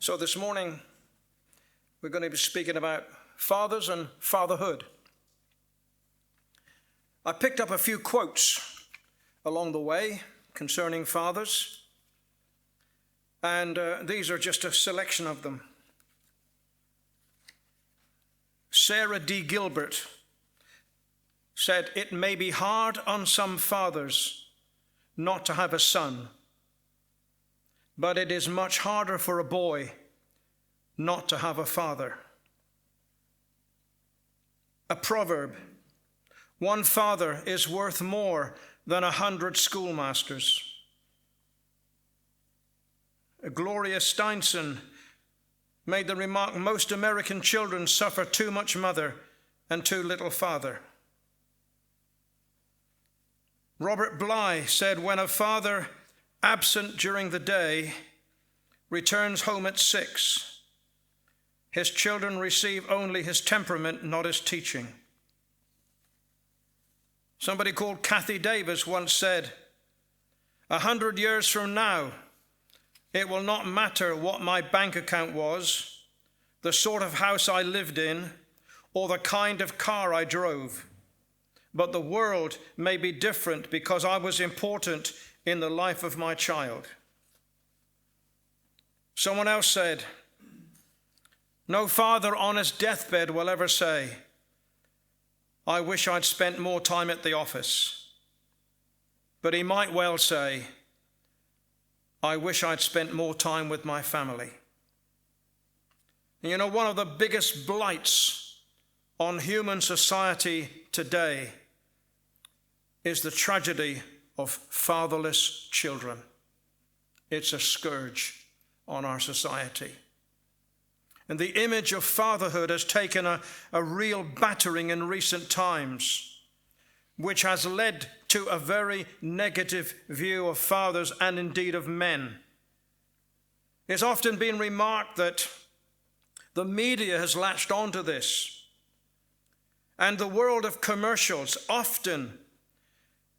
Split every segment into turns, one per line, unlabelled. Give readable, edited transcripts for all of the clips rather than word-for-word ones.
So this morning, we're going to be speaking about fathers and fatherhood. I picked up a few quotes along the way concerning fathers, and these are just a selection of them. Sarah D. Gilbert said, "It may be hard on some fathers not to have a son, but it is much harder for a boy not to have a father." A proverb, "One father is worth more than 100 schoolmasters." Gloria Steinson made the remark, "Most American children suffer too much mother and too little father." Robert Bly said, "When a father absent during the day returns home at 6, his children receive only his temperament, not his teaching." Somebody called Kathy Davis once said, 100 years from now, it will not matter what my bank account was, the sort of house I lived in, or the kind of car I drove, but the world may be different because I was important in the life of my child. Someone else said, "No father on his deathbed will ever say, 'I wish I'd spent more time at the office.' But he might well say, 'I wish I'd spent more time with my family.'" And you know, one of the biggest blights on human society today is the tragedy of fatherless children. It's a scourge on our society. And the image of fatherhood has taken a real battering in recent times, which has led to a very negative view of fathers and indeed of men. It's often been remarked that the media has latched onto this, and the world of commercials often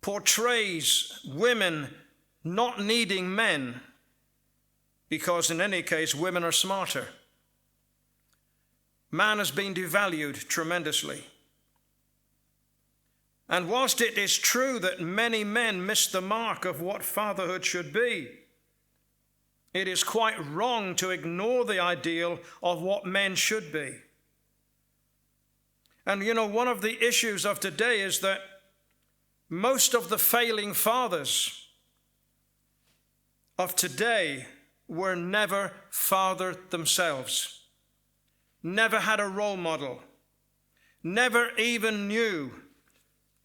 portrays women not needing men because in any case women are smarter. Man has been devalued tremendously. And whilst it is true that many men miss the mark of what fatherhood should be, it is quite wrong to ignore the ideal of what men should be. And you know, one of the issues of today is that most of the failing fathers of today were never fathered themselves, never had a role model, never even knew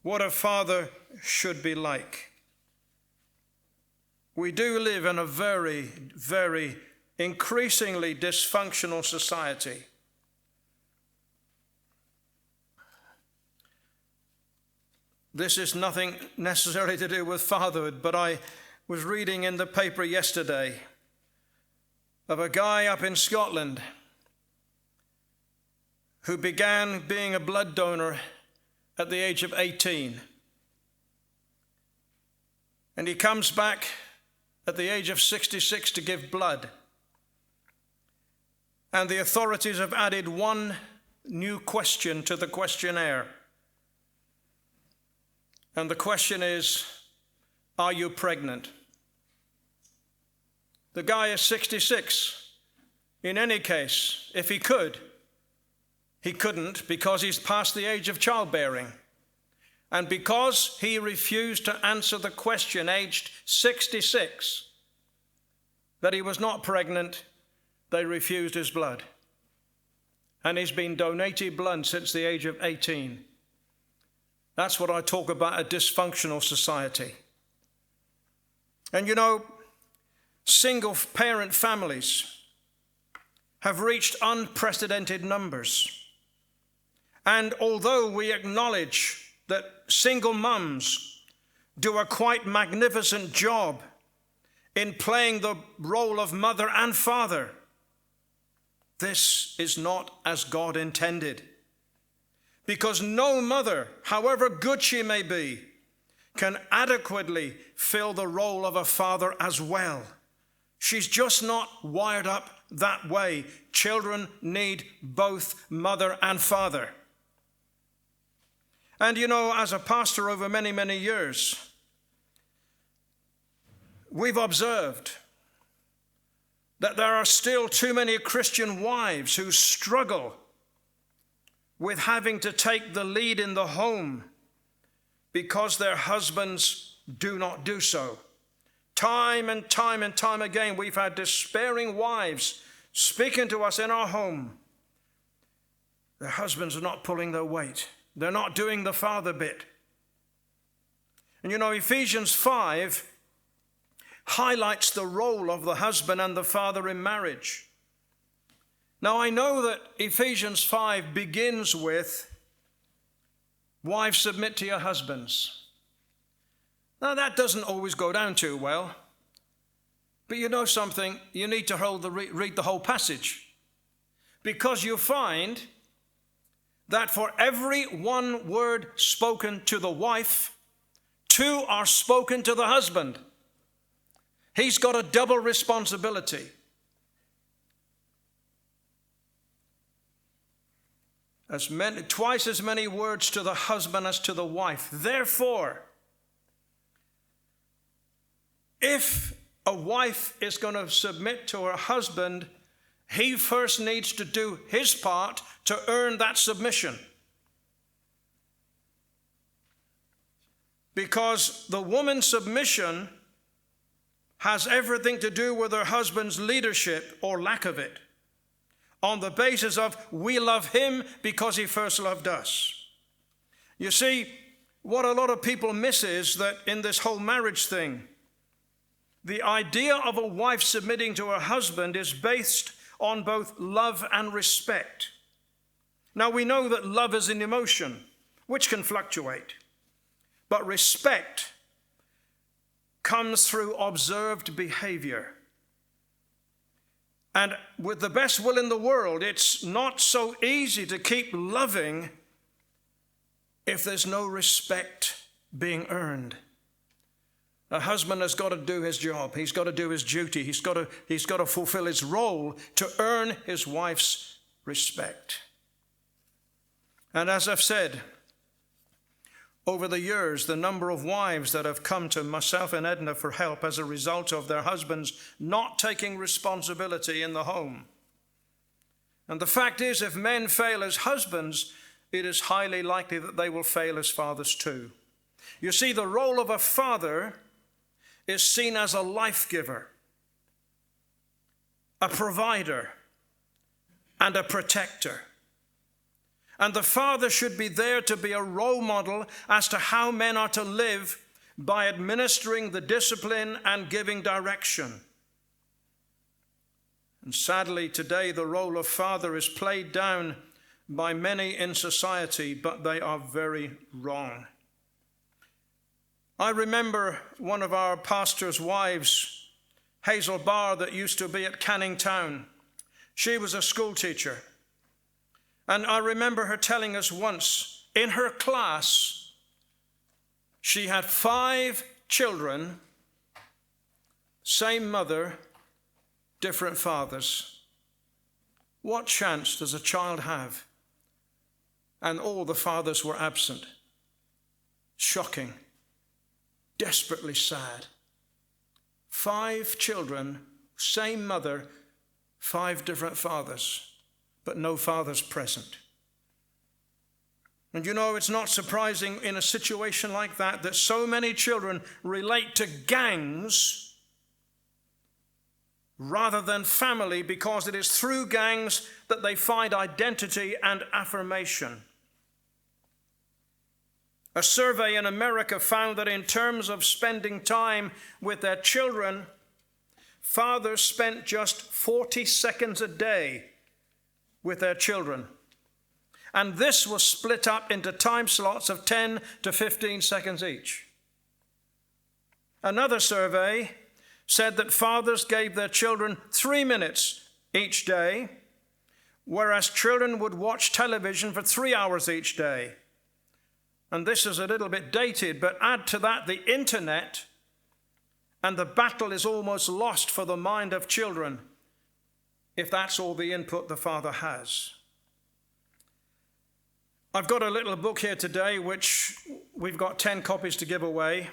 what a father should be like. We do live in a very, very increasingly dysfunctional society. This is nothing necessarily to do with fatherhood, but I was reading in the paper yesterday of a guy up in Scotland who began being a blood donor at the age of 18. And he comes back at the age of 66 to give blood. And the authorities have added one new question to the questionnaire. And the question is, are you pregnant? The guy is 66. In any case, if he could, he couldn't because he's past the age of childbearing. And because he refused to answer the question, aged 66, that he was not pregnant, they refused his blood. And he's been donated blood since the age of 18. That's what I talk about, a dysfunctional society. And you know, single parent families have reached unprecedented numbers. And although we acknowledge that single mums do a quite magnificent job in playing the role of mother and father, this is not as God intended. Because no mother, however good she may be, can adequately fill the role of a father as well. She's just not wired up that way. Children need both mother and father. And you know, as a pastor over many, many years, we've observed that there are still too many Christian wives who struggle with having to take the lead in the home because their husbands do not do so. Time and time and time again, we've had despairing wives speaking to us in our home. Their husbands are not pulling their weight. They're not doing the father bit. And you know, Ephesians 5 highlights the role of the husband and the father in marriage. Now, I know that Ephesians 5 begins with, wives, submit to your husbands. Now, that doesn't always go down too well. But you know something? You need to read the whole passage. Because you find that for every one word spoken to the wife, 2 are spoken to the husband. He's got a double responsibility. Twice as many words to the husband as to the wife. Therefore, if a wife is going to submit to her husband, he first needs to do his part to earn that submission. Because the woman's submission has everything to do with her husband's leadership or lack of it, on the basis of we love him because he first loved us. You see, what a lot of people miss is that in this whole marriage thing, the idea of a wife submitting to her husband is based on both love and respect. Now, we know that love is an emotion, which can fluctuate, but respect comes through observed behavior. And with the best will in the world, it's not so easy to keep loving if there's no respect being earned. A husband has got to do his job. He's got to do his duty. He's got to fulfill his role to earn his wife's respect. And as I've said, over the years, the number of wives that have come to myself and Edna for help as a result of their husbands not taking responsibility in the home. And the fact is, if men fail as husbands, it is highly likely that they will fail as fathers too. You see, the role of a father is seen as a life giver, a provider, and a protector. And the father should be there to be a role model as to how men are to live by administering the discipline and giving direction. And sadly, today the role of father is played down by many in society, but they are very wrong. I remember one of our pastor's wives, Hazel Barr, that used to be at Canning Town. She was a school teacher. And I remember her telling us once, in her class, she had 5 children, same mother, different fathers. What chance does a child have? And all the fathers were absent. Shocking. Desperately sad. 5 children, same mother, 5 different fathers, but no fathers present. And you know, it's not surprising in a situation like that so many children relate to gangs rather than family, because it is through gangs that they find identity and affirmation. A survey in America found that in terms of spending time with their children, fathers spent just 40 seconds a day with their children. And this was split up into time slots of 10 to 15 seconds each. Another survey said that fathers gave their children 3 minutes each day, whereas children would watch television for 3 hours each day. And this is a little bit dated, but add to that the internet, and the battle is almost lost for the mind of children. if that's all the input the father has. I've got a little book here today, which we've got 10 copies to give away.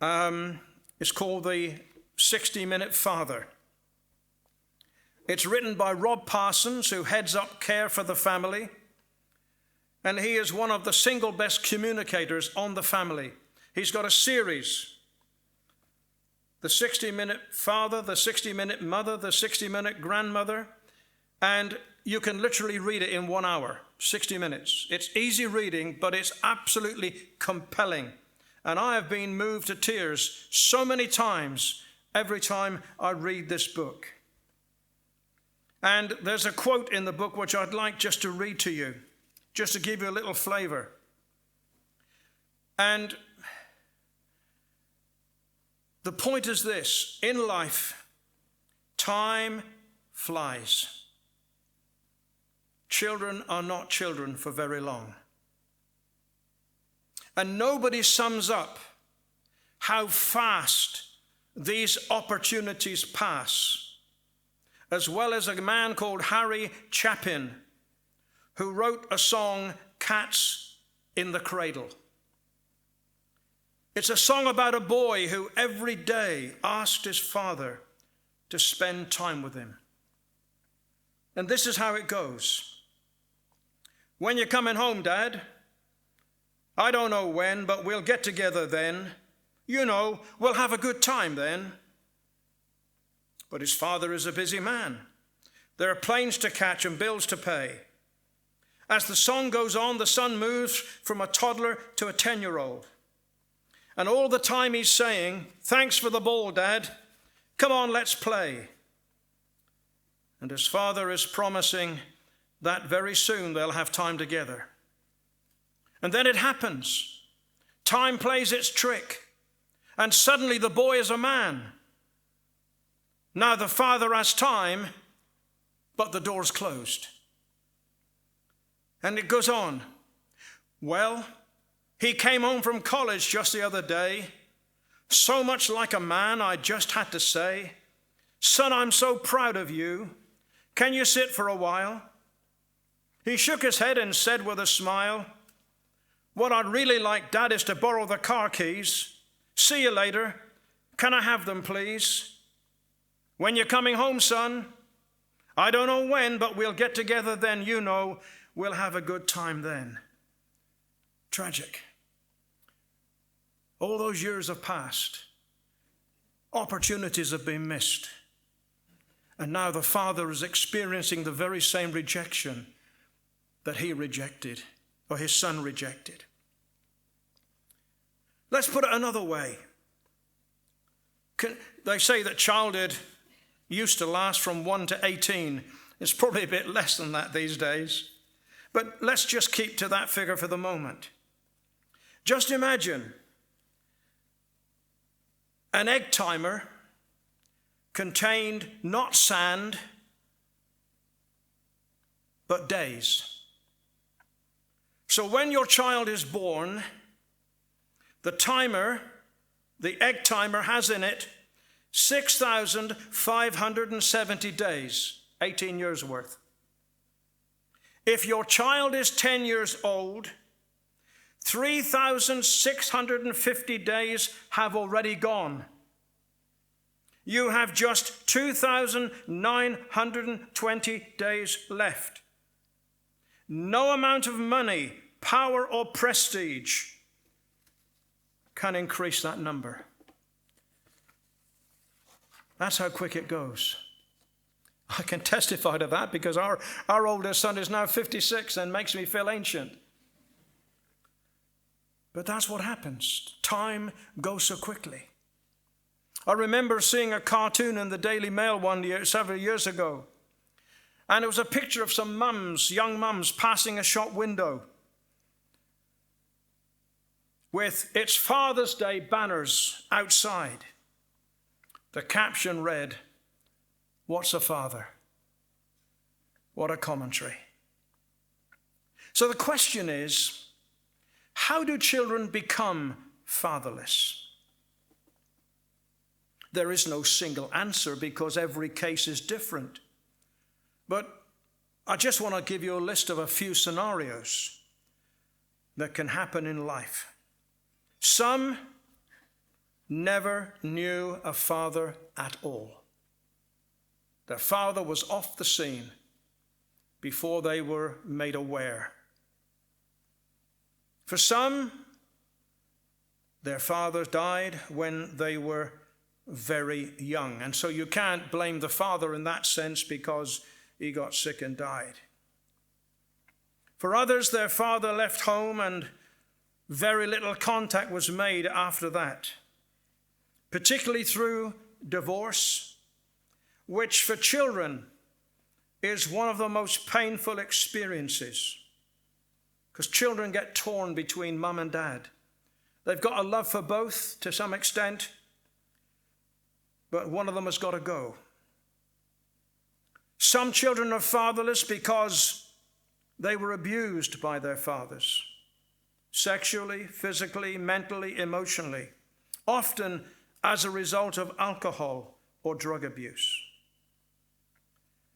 It's called The 60-Minute Father. It's written by Rob Parsons, who heads up Care for the Family, and he is one of the single best communicators on the family. He's got a series, The 60-Minute Father, The 60-Minute Mother, The 60-Minute Grandmother, and you can literally read it in 1 hour, 60 minutes. It's easy reading, but it's absolutely compelling. And I have been moved to tears so many times every time I read this book. And there's a quote in the book which I'd like just to read to you, just to give you a little flavor. And the point is this: in life, time flies. Children are not children for very long. And nobody sums up how fast these opportunities pass, as well as a man called Harry Chapin, who wrote a song, Cats in the Cradle. It's a song about a boy who every day asked his father to spend time with him. And this is how it goes. When you're coming home, Dad? I don't know when, but we'll get together then. You know, we'll have a good time then. But his father is a busy man. There are planes to catch and bills to pay. As the song goes on, the son moves from a toddler to a 10-year-old. And all the time he's saying, "Thanks for the ball, Dad. Come on, let's play." And his father is promising that very soon they'll have time together. And then it happens. Time plays its trick. And suddenly the boy is a man. Now the father has time, but the door's closed. And it goes on. Well, he came home from college just the other day. So much like a man, I just had to say, "Son, I'm so proud of you. Can you sit for a while?" He shook his head and said with a smile, "What I'd really like, Dad, is to borrow the car keys. See you later. Can I have them, please? When you're coming home, son? I don't know when, but we'll get together then. You know, we'll have a good time then." Tragic. All those years have passed. Opportunities have been missed. And now the father is experiencing the very same rejection that he rejected, or his son rejected. Let's put it another way. They say that childhood used to last from 1 to 18. It's probably a bit less than that these days. But let's just keep to that figure for the moment. Just imagine an egg timer contained not sand, but days. So when your child is born, the egg timer has in it 6,570 days, 18 years worth. If your child is 10 years old, 3,650 days have already gone. You have just 2,920 days left. No amount of money, power, or prestige can increase that number. That's how quick it goes. I can testify to that because our oldest son is now 56 and makes me feel ancient. But that's what happens. Time goes so quickly. I remember seeing a cartoon in the Daily Mail several years ago. And it was a picture of some mums, young mums, passing a shop window with its Father's Day banners outside. The caption read, "What's a father?" What a commentary. So the question is, how do children become fatherless? There is no single answer because every case is different. But I just want to give you a list of a few scenarios that can happen in life. Some never knew a father at all. Their father was off the scene before they were made aware. For some, their father died when they were very young. And so you can't blame the father in that sense because he got sick and died. For others, their father left home and very little contact was made after that, particularly through divorce, which for children is one of the most painful experiences, because children get torn between mum and dad. They've got a love for both to some extent, but one of them has got to go. Some children are fatherless because they were abused by their fathers, sexually, physically, mentally, emotionally, often as a result of alcohol or drug abuse.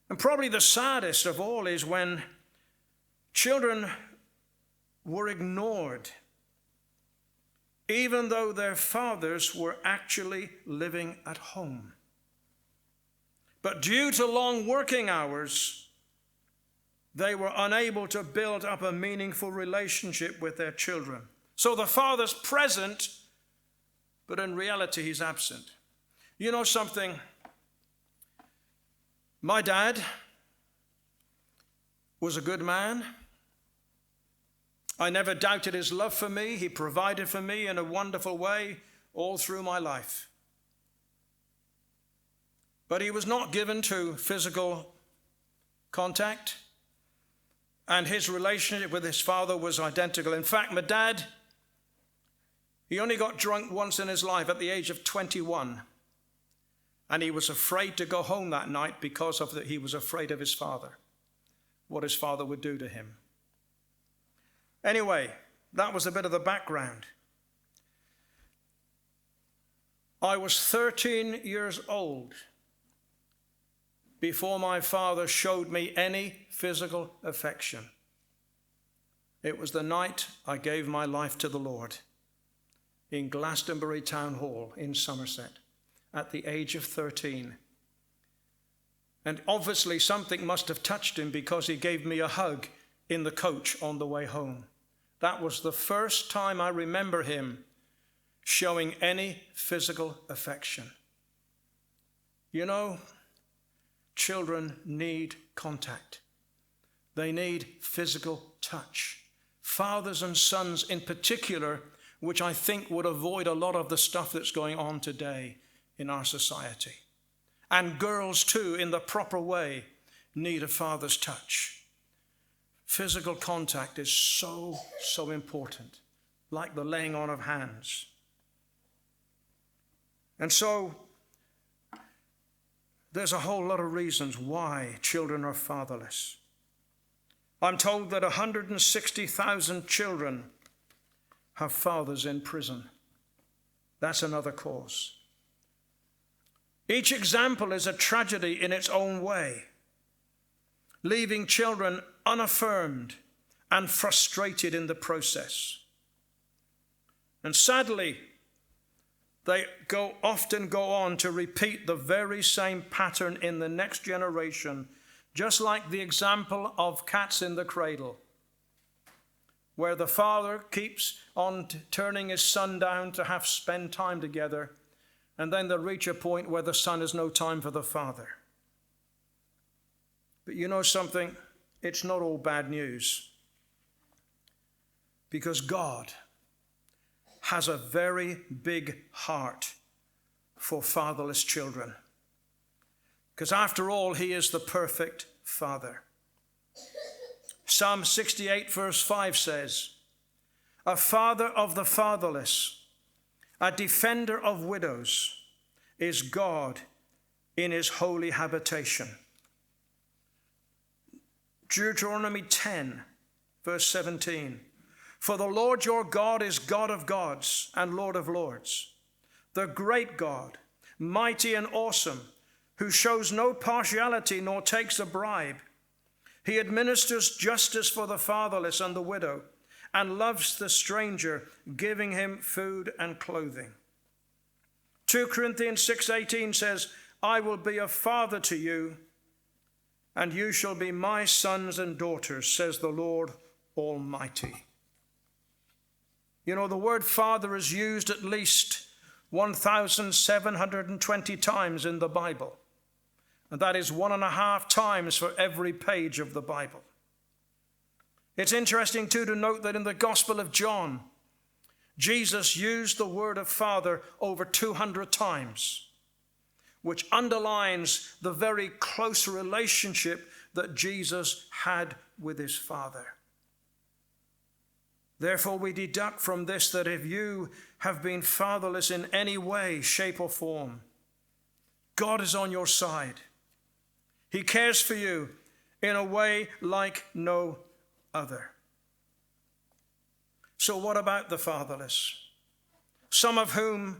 And probably the saddest of all is when children were ignored, even though their fathers were actually living at home. But due to long working hours, they were unable to build up a meaningful relationship with their children. So the father's present, but in reality he's absent. You know something? My dad was a good man. I never doubted his love for me. He provided for me in a wonderful way all through my life. But he was not given to physical contact, and his relationship with his father was identical. In fact, my dad, he only got drunk once in his life at the age of 21. And he was afraid to go home that night because he was afraid of his father, what his father would do to him. Anyway, that was a bit of the background. I was 13 years old before my father showed me any physical affection. It was the night I gave my life to the Lord in Glastonbury Town Hall in Somerset at the age of 13. And obviously something must have touched him because he gave me a hug in the coach on the way home. That was the first time I remember him showing any physical affection. You know, children need contact. They need physical touch. Fathers and sons in particular, which I think would avoid a lot of the stuff that's going on today in our society. And girls too, in the proper way, need a father's touch. Physical contact is so important, like the laying on of hands. And so, there's a whole lot of reasons why children are fatherless. I'm told that 160,000 children have fathers in prison. That's another cause. Each example is a tragedy in its own way, leaving children unaffirmed and frustrated in the process. And sadly, they often go on to repeat the very same pattern in the next generation, just like the example of Cats in the Cradle, where the father keeps on turning his son down to spend time together, and then they'll reach a point where the son has no time for the father. But you know something? It's not all bad news, because God has a very big heart for fatherless children. Because after all, he is the perfect father. Psalm 68 verse 5 says, "A father of the fatherless, a defender of widows, is God in his holy habitation." Deuteronomy 10 verse 17, "For the Lord your God is God of gods and Lord of lords, the great God, mighty and awesome, who shows no partiality nor takes a bribe. He administers justice for the fatherless and the widow, and loves the stranger, giving him food and clothing. 2 Corinthians 6:18 says, I will be a father to you, and you shall be my sons and daughters, says the Lord Almighty. You know, the word father is used at least 1,720 times in the Bible. And that is 1.5 times for every page of the Bible. It's interesting too to note that in the Gospel of John, Jesus used the word of father over 200 times, which underlines the very close relationship that Jesus had with his Father. Therefore, we deduct from this that if you have been fatherless in any way, shape, or form, God is on your side. He cares for you in a way like no other. So what about the fatherless?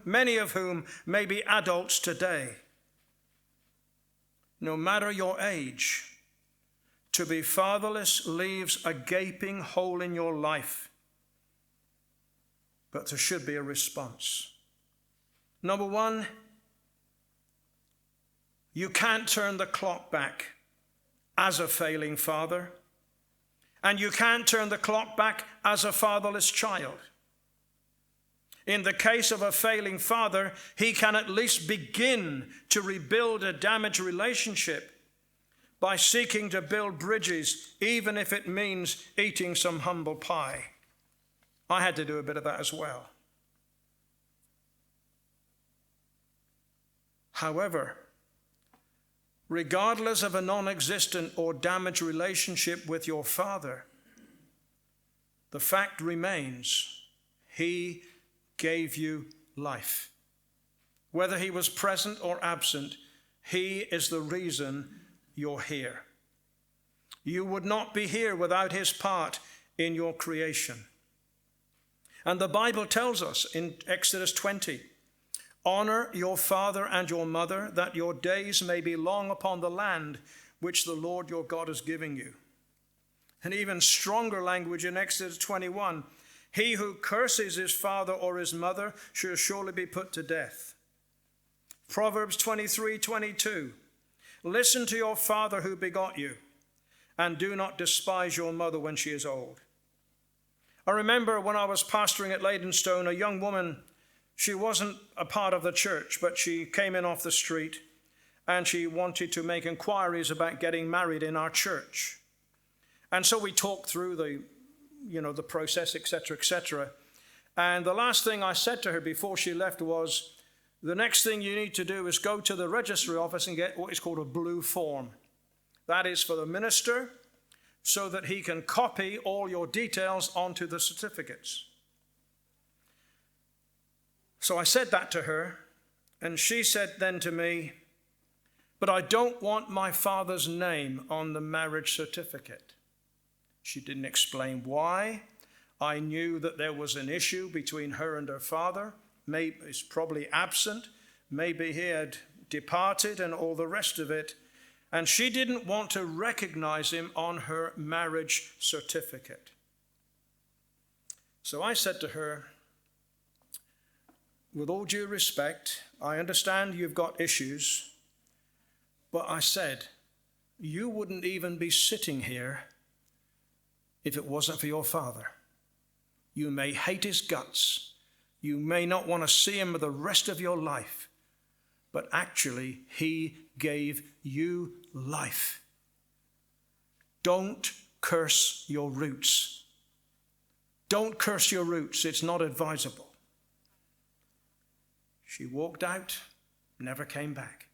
Many of whom may be adults today. No matter your age, to be fatherless leaves a gaping hole in your life. But there should be a response. Number one, you can't turn the clock back as a failing father, and you can't turn the clock back as a fatherless child. In the case of a failing father, he can at least begin to rebuild a damaged relationship by seeking to build bridges, even if it means eating some humble pie. I had to do a bit of that as well. However, regardless of a non-existent or damaged relationship with your father, the fact remains, he gave you life. Whether he was present or absent, he is the reason you're here. You would not be here without his part in your creation. And the Bible tells us in Exodus 20, honor your father and your mother, that your days may be long upon the land which the Lord your God is giving you. And even stronger language in Exodus 21, he who curses his father or his mother shall surely be put to death. Proverbs 23:22, listen to your father who begot you, and do not despise your mother when she is old. I remember when I was pastoring at Leydenstone, a young woman, she wasn't a part of the church, but she came in off the street and she wanted to make inquiries about getting married in our church. And so we talked through the process, etc., etc. And the last thing I said to her before she left was, the next thing you need to do is go to the registry office and get what is called a blue form. That is for the minister, so that he can copy all your details onto the certificates. So I said that to her, and she said then to me, but I don't want my father's name on the marriage certificate. She didn't explain why. I knew that there was an issue between her and her father. Maybe he's probably absent. Maybe he had departed and all the rest of it. And she didn't want to recognize him on her marriage certificate. So I said to her, with all due respect, I understand you've got issues, but I said, you wouldn't even be sitting here if it wasn't for your father. You may hate his guts. You may not want to see him for the rest of your life, but actually he gave you life. Don't curse your roots. Don't curse your roots. It's not advisable. She walked out, never came back.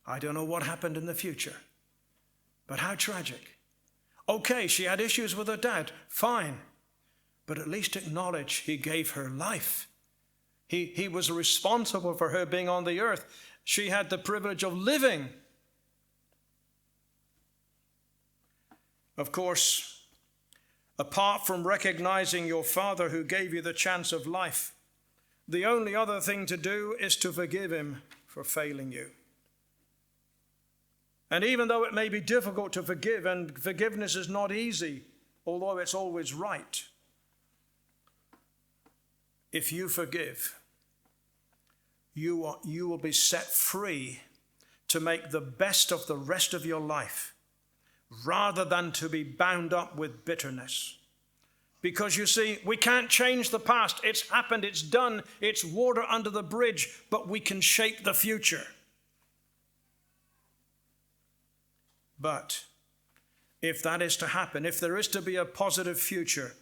I don't know what happened in the future, but how tragic. Okay, she had issues with her dad, fine, but at least acknowledge he gave her life. He was responsible for her being on the earth. She had the privilege of living. Of course, apart from recognizing your father who gave you the chance of life, the only other thing to do is to forgive him for failing you. And even though it may be difficult to forgive, and forgiveness is not easy, although it's always right, if you forgive, you will be set free to make the best of the rest of your life, rather than to be bound up with bitterness. Because you see, we can't change the past. It's happened, it's done, it's water under the bridge, but we can shape the future. But if that is to happen, if there is to be a positive future,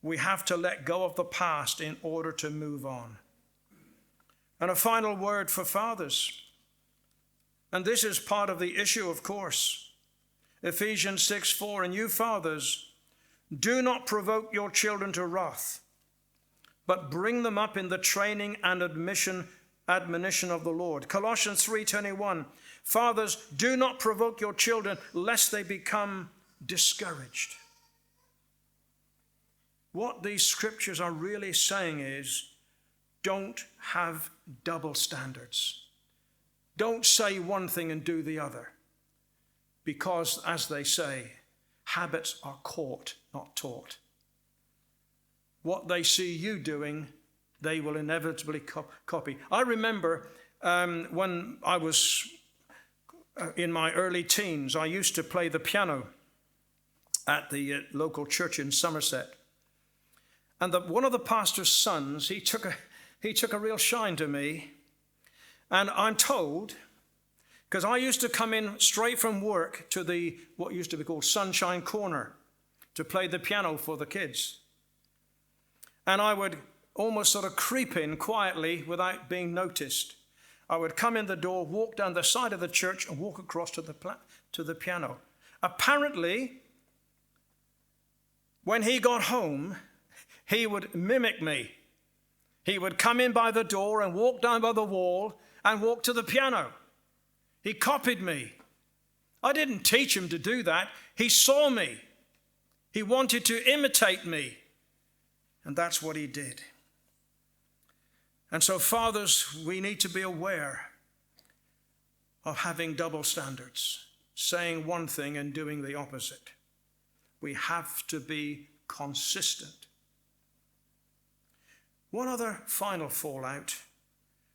we have to let go of the past in order to move on. And a final word for fathers. And this is part of the issue, of course. Ephesians 6:4, and you fathers, do not provoke your children to wrath, but bring them up in the training and admonition of the Lord. Colossians 3:21, fathers, do not provoke your children lest they become discouraged. What these scriptures are really saying is, don't have double standards. Don't say one thing and do the other. Because, as they say, habits are caught, not taught. What they see you doing, they will inevitably copy. I remember when I was in my early teens, I used to play the piano at the local church in Somerset. And one of the pastor's sons, he took a real shine to me. And I'm told, because I used to come in straight from work to what used to be called Sunshine Corner to play the piano for the kids. And I would almost sort of creep in quietly without being noticed. I would come in the door, walk down the side of the church, and walk across to the piano. Apparently, when he got home, he would mimic me. He would come in by the door and walk down by the wall and walk to the piano. He copied me. I didn't teach him to do that. He saw me. He wanted to imitate me. And that's what he did. And so, fathers, we need to be aware of having double standards, saying one thing and doing the opposite. We have to be consistent. One other final fallout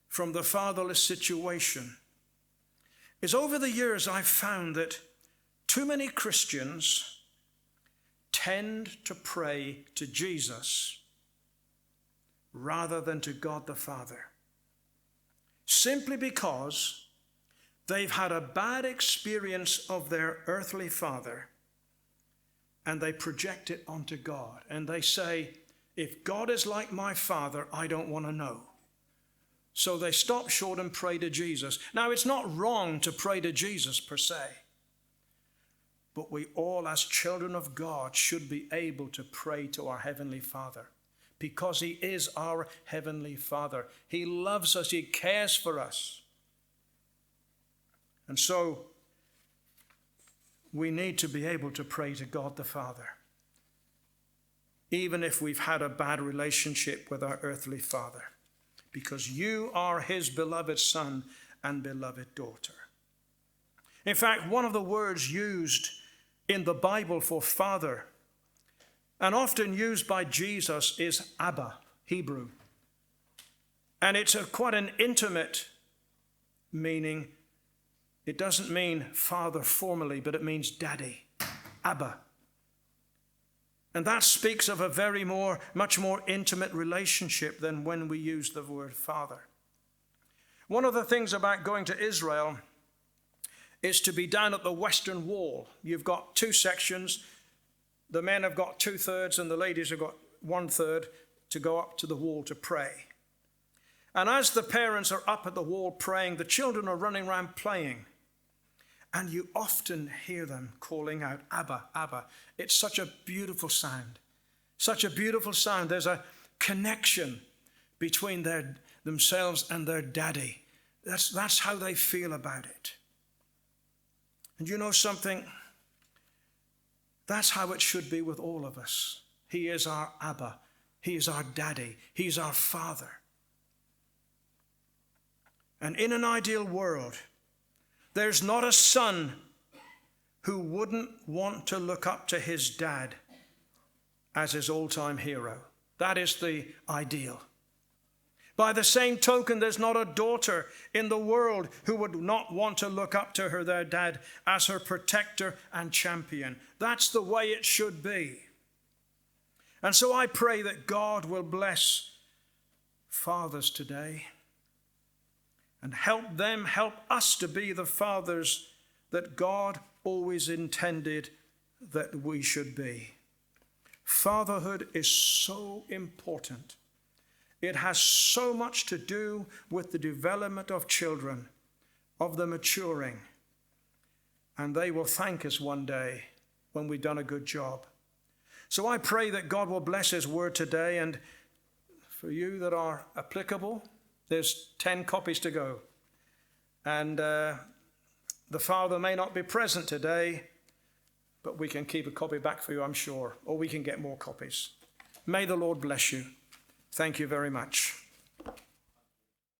from the fatherless situation is, over the years I've found that too many Christians tend to pray to Jesus rather than to God the Father, simply because they've had a bad experience of their earthly father and they project it onto God. And they say, if God is like my father, I don't want to know. So they stop short and pray to Jesus. Now, it's not wrong to pray to Jesus per se, but we all, as children of God, should be able to pray to our Heavenly Father, because He is our Heavenly Father. He loves us. He cares for us. And so we need to be able to pray to God the Father, even if we've had a bad relationship with our earthly father, because you are His beloved son and beloved daughter. In fact, one of the words used in the Bible for father, and often used by Jesus, is Abba, Hebrew. And it's quite an intimate meaning. It doesn't mean father formally, but it means daddy, Abba. And that speaks of a much more intimate relationship than when we use the word father. One of the things about going to Israel is to be down at the Western Wall. You've got two sections. The men have got 2/3 and the ladies have got 1/3 to go up to the wall to pray. And as the parents are up at the wall praying, the children are running around playing. And you often hear them calling out, Abba, Abba. It's such a beautiful sound. Such a beautiful sound. There's a connection between themselves and their daddy. That's how they feel about it. And you know something? That's how it should be with all of us. He is our Abba. He is our daddy. He's our father. And in an ideal world, there's not a son who wouldn't want to look up to his dad as his all-time hero. That is the ideal. By the same token, there's not a daughter in the world who would not want to look up to their dad as her protector and champion. That's the way it should be. And so I pray that God will bless fathers today and help us to be the fathers that God always intended that we should be. Fatherhood is so important. It has so much to do with the development of children, of the maturing. And they will thank us one day when we've done a good job. So I pray that God will bless his word today. And for you that are applicable, there's 10 copies to go. And the father may not be present today, but we can keep a copy back for you, I'm sure. Or we can get more copies. May the Lord bless you. Thank you very much.